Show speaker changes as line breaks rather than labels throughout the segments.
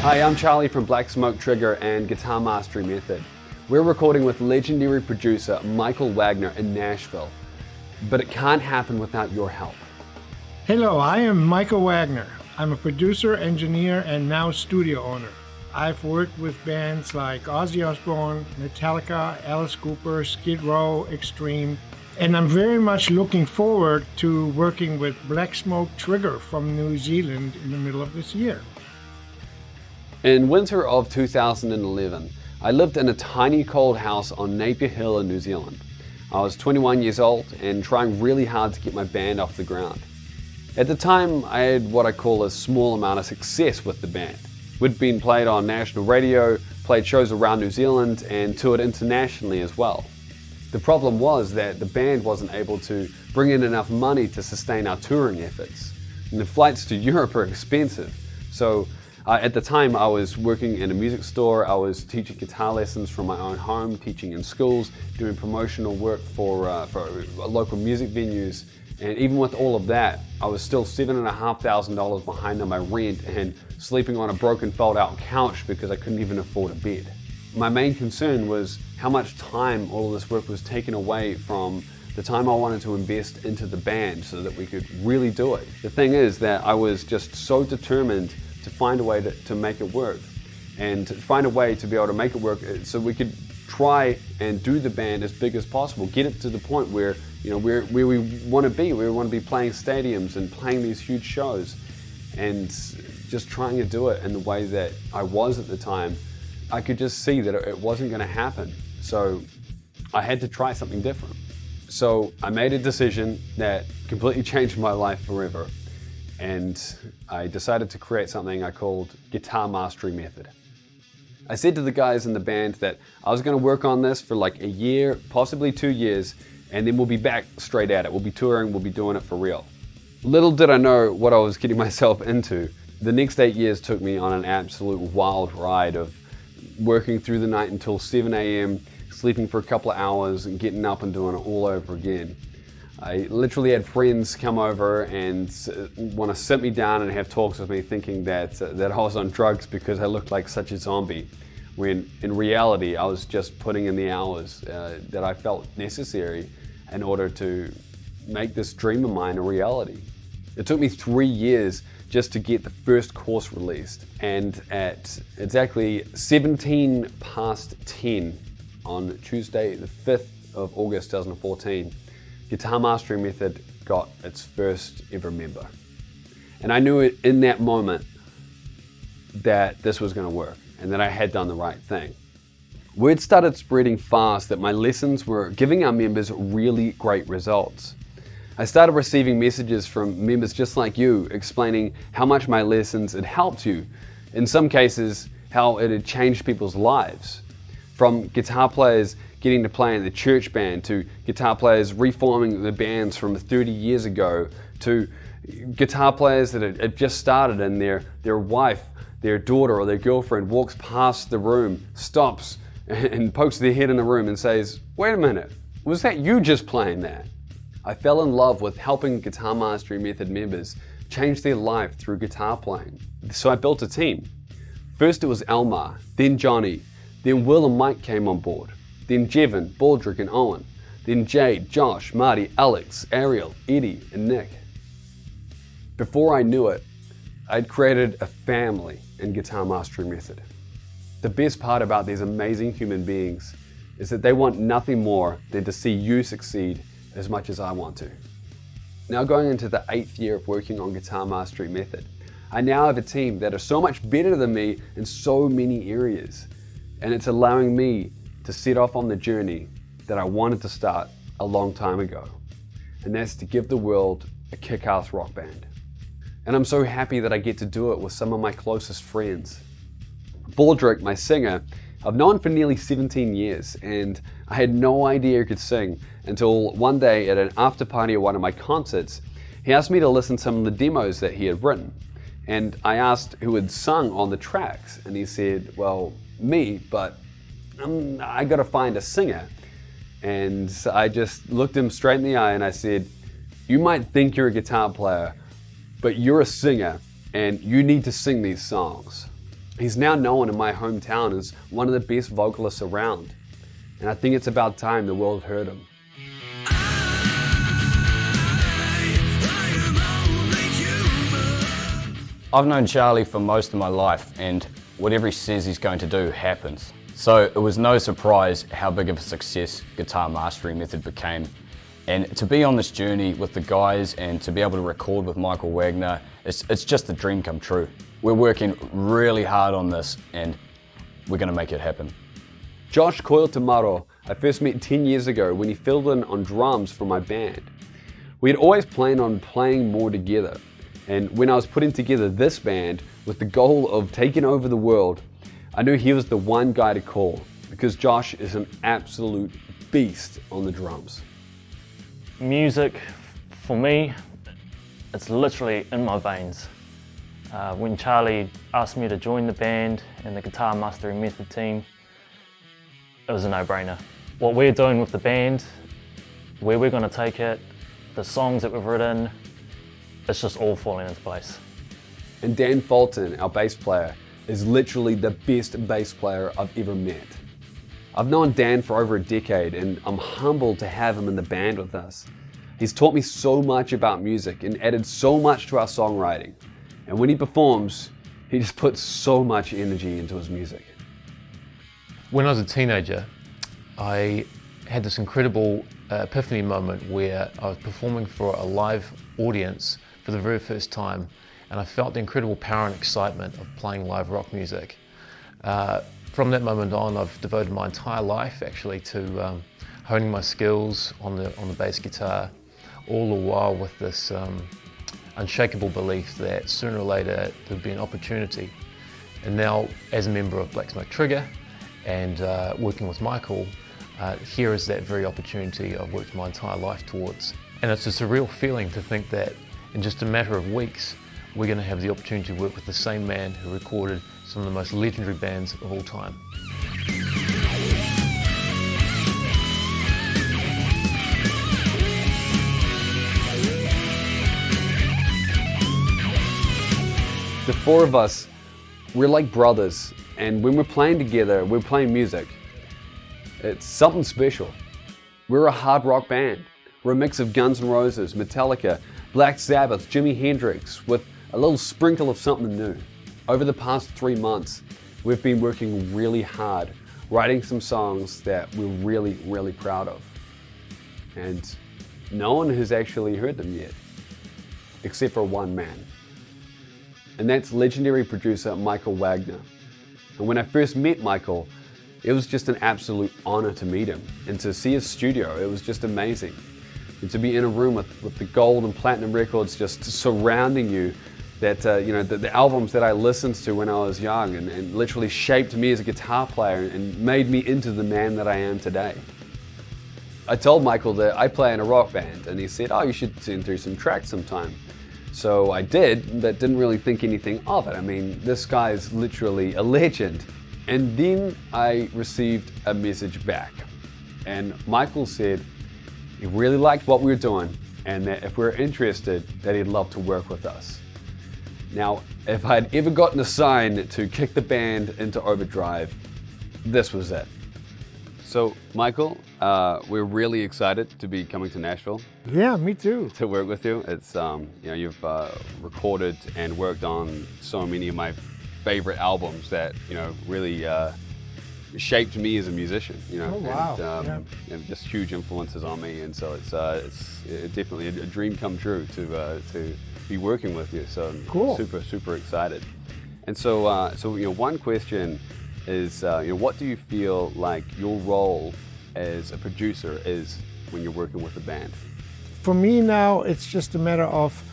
Hi, I'm Charlie from Black Smoke Trigger and Guitar Mastery Method. We're recording with legendary producer Michael Wagener in Nashville, but it can't happen without your help.
Hello, I am Michael Wagener. I'm a producer, engineer, and now studio owner. I've worked with bands like Ozzy Osbourne, Metallica, Alice Cooper, Skid Row, Extreme, and I'm very much looking forward to working with Black Smoke Trigger from New Zealand in the middle of this year.
In winter of 2011, I lived in a tiny cold house on Napier Hill in New Zealand. I was 21 years old and trying really hard to get my band off the ground. At the time, I had what I call a small amount of success with the band. We'd been played on national radio, played shows around New Zealand, and toured internationally as well. The problem was that the band wasn't able to bring in enough money to sustain our touring efforts. And the flights to Europe are expensive, so at the time, I was working in a music store. I was teaching guitar lessons from my own home, teaching in schools, doing promotional work for local music venues. And even with all of that, I was still $7,500 behind on my rent and sleeping on a broken fold-out couch because I couldn't even afford a bed. My main concern was how much time all of this work was taken away from the time I wanted to invest into the band so that we could really do it. The thing is that I was just so determined to find a way to make it work, and to find a way to be able to make it work so we could try and do the band as big as possible, get it to the point where where we want to be. We want to be playing stadiums and playing these huge shows, and just trying to do it in the way that I was at the time. I could just see that it wasn't going to happen, so I had to try something different. So I made a decision that completely changed my life forever. And I decided to create something I called Guitar Mastery Method. I said to the guys in the band that I was going to work on this for like a year, possibly 2 years, and then we'll be back straight at it. We'll be touring, we'll be doing it for real. Little did I know what I was getting myself into. The next 8 years took me on an absolute wild ride of working through the night until 7 a.m., sleeping for a couple of hours, and getting up and doing it all over again. I literally had friends come over and want to sit me down and have talks with me, thinking that I was on drugs because I looked like such a zombie, when in reality I was just putting in the hours that I felt necessary in order to make this dream of mine a reality. It took me 3 years just to get the first course released, and at exactly 17 past 10 on Tuesday the 5th of August 2014, Guitar Mastery Method got its first ever member. And I knew it in that moment that this was going to work and that I had done the right thing. Word started spreading fast that my lessons were giving our members really great results. I started receiving messages from members just like you explaining how much my lessons had helped you. In some cases, how it had changed people's lives. From guitar players getting to play in the church band, to guitar players reforming the bands from 30 years ago, to guitar players that had just started and their wife, their daughter or their girlfriend walks past the room, stops and pokes their head in the room and says, "Wait a minute, was that you just playing that?" I fell in love with helping Guitar Mastery Method members change their life through guitar playing. So I built a team. First it was Elmar, then Johnny, then Will and Mike came on board. Then Jevin, Baldrick and Owen. Then Jade, Josh, Marty, Alex, Ariel, Eddie and Nick. Before I knew it, I'd created a family in Guitar Mastery Method. The best part about these amazing human beings is that they want nothing more than to see you succeed as much as I want to. Now going into the 8th year of working on Guitar Mastery Method, I now have a team that are so much better than me in so many areas. And it's allowing me to set off on the journey that I wanted to start a long time ago. And that's to give the world a kick-ass rock band. And I'm so happy that I get to do it with some of my closest friends. Baldrick, my singer, I've known for nearly 17 years, and I had no idea he could sing until one day at an after party at one of my concerts, he asked me to listen to some of the demos that he had written. And I asked who had sung on the tracks, and he said, "Well, me, but I gotta find a singer." And I just looked him straight in the eye and I said, "You might think you're a guitar player, but you're a singer and you need to sing these songs." He's now known in my hometown as one of the best vocalists around, and I think it's about time the world heard him.
I've known Charlie for most of my life, and whatever he says he's going to do happens. So it was no surprise how big of a success Guitar Mastering Method became. And to be on this journey with the guys and to be able to record with Michael Wagener, it's just a dream come true. We're working really hard on this, and we're going to make it happen.
Josh Coyle Tamaro, I first met 10 years ago when he filled in on drums for my band. We had always planned on playing more together, and when I was putting together this band with the goal of taking over the world, I knew he was the one guy to call, because Josh is an absolute beast on the drums.
Music, for me, it's literally in my veins. When Charlie asked me to join the band and the Guitar Mastering Method team, it was a no-brainer. What we're doing with the band, where we're going to take it, the songs that we've written, it's just all falling into place.
And Dan Fulton, our bass player, is literally the best bass player I've ever met. I've known Dan for over a decade, and I'm humbled to have him in the band with us. He's taught me so much about music and added so much to our songwriting. And when he performs, he just puts so much energy into his music.
When I was a teenager, I had this incredible epiphany moment where I was performing for a live audience for the very first time, and I felt the incredible power and excitement of playing live rock music. From that moment on, I've devoted my entire life actually to honing my skills on the bass guitar, all the while with this unshakable belief that sooner or later there'd be an opportunity. And now, as a member of Black Smoke Trigger and working with Michael, here is that very opportunity I've worked my entire life towards. And it's a surreal feeling to think that in just a matter of weeks, we're going to have the opportunity to work with the same man who recorded some of the most legendary bands of all time.
The four of us, we're like brothers, and when we're playing together, we're playing music. It's something special. We're a hard rock band. We're a mix of Guns N' Roses, Metallica, Black Sabbath, Jimi Hendrix, with a little sprinkle of something new. Over the past 3 months, we've been working really hard, writing some songs that we're really, really proud of. And no one has actually heard them yet, except for one man. And that's legendary producer Michael Wagener. And when I first met Michael, it was just an absolute honor to meet him. And to see his studio, it was just amazing. And to be in a room with the gold and platinum records just surrounding you, that the albums that I listened to when I was young and literally shaped me as a guitar player and made me into the man that I am today. I told Michael that I play in a rock band, and he said, oh, you should send through some tracks sometime. So I did, but didn't really think anything of it. I mean, this guy is literally a legend. And then I received a message back, and Michael said he really liked what we were doing, and that if we were interested, that he'd love to work with us. Now, if I'd ever gotten a sign to kick the band into overdrive, this was it. So, Michael, we're really excited to be coming to Nashville.
Yeah, me too.
To work with you. It's you've recorded and worked on so many of my favorite albums that really shaped me as a musician.
Oh wow!
And just huge influences on me, and so it's definitely a dream come true to be working with you. So I'm
cool.
super excited. And so one question is what do you feel like your role as a producer is when you're working with a band?
For me now, it's just a matter of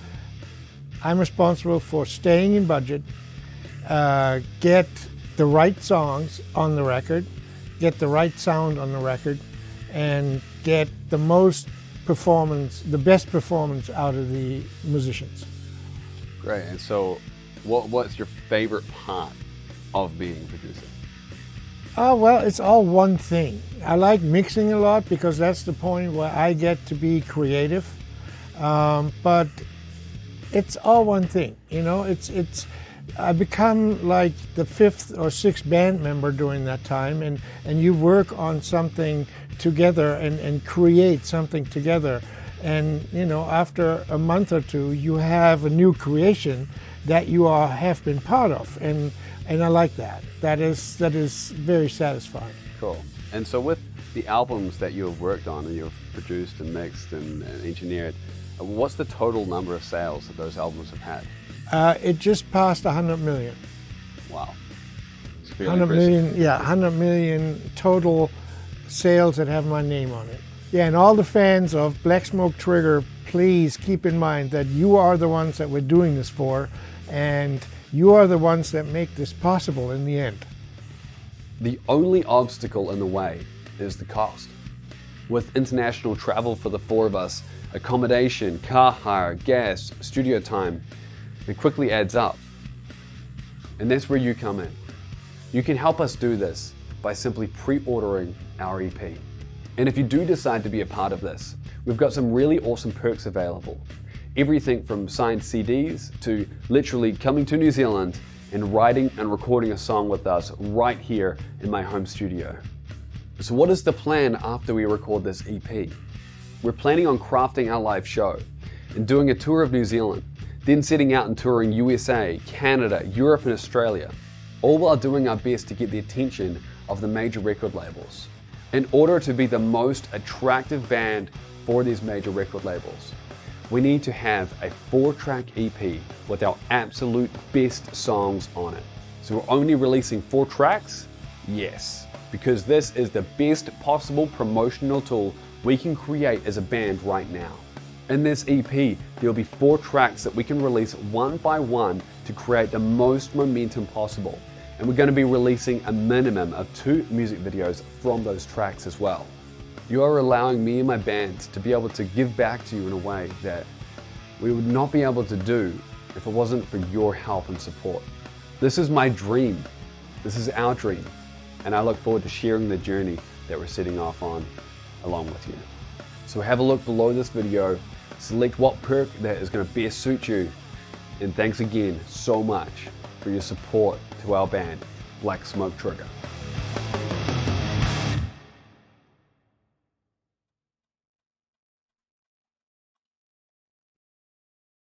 I'm responsible for staying in budget, get the right songs on the record, get the right sound on the record, and get the best performance out of the musicians.
Great. And so what's your favorite part of being a producer?
Oh, well, it's all one thing. I like mixing a lot because that's the point where I get to be creative. But it's all one thing, it's I become like the 5th or 6th band member during that time, and you work on something together and create something together. And you know, after a month or two, you have a new creation that you have been part of, and I like that. That is very satisfying.
Cool. And so with the albums that you have worked on and you've produced and mixed and engineered, what's the total number of sales that those albums have had?
It just passed 100 million.
Wow. It's fairly
100
impressive.
million, yeah, 100 million total sales that have my name on it. Yeah, and all the fans of Black Smoke Trigger, please keep in mind that you are the ones that we're doing this for, and you are the ones that make this possible in the end.
The only obstacle in the way is the cost. With international travel for the 4 of us, accommodation, car hire, gas, studio time, it quickly adds up. And that's where you come in. You can help us do this by simply pre-ordering our EP. And if you do decide to be a part of this, we've got some really awesome perks available. Everything from signed CDs to literally coming to New Zealand and writing and recording a song with us right here in my home studio. So what is the plan after we record this EP? We're planning on crafting our live show and doing a tour of New Zealand, then setting out and touring USA, Canada, Europe and Australia, all while doing our best to get the attention of the major record labels. In order to be the most attractive band for these major record labels, we need to have a 4-track EP with our absolute best songs on it. So we're only releasing 4 tracks? Yes, because this is the best possible promotional tool we can create as a band right now. In this EP, there'll be 4 tracks that we can release one by one to create the most momentum possible. And we're going to be releasing a minimum of 2 music videos from those tracks as well. You are allowing me and my band to be able to give back to you in a way that we would not be able to do if it wasn't for your help and support. This is my dream. This is our dream. And I look forward to sharing the journey that we're setting off on along with you. So have a look below this video, select what perk that is going to best suit you, and thanks again so much for your support to our band, Black Smoke Trigger.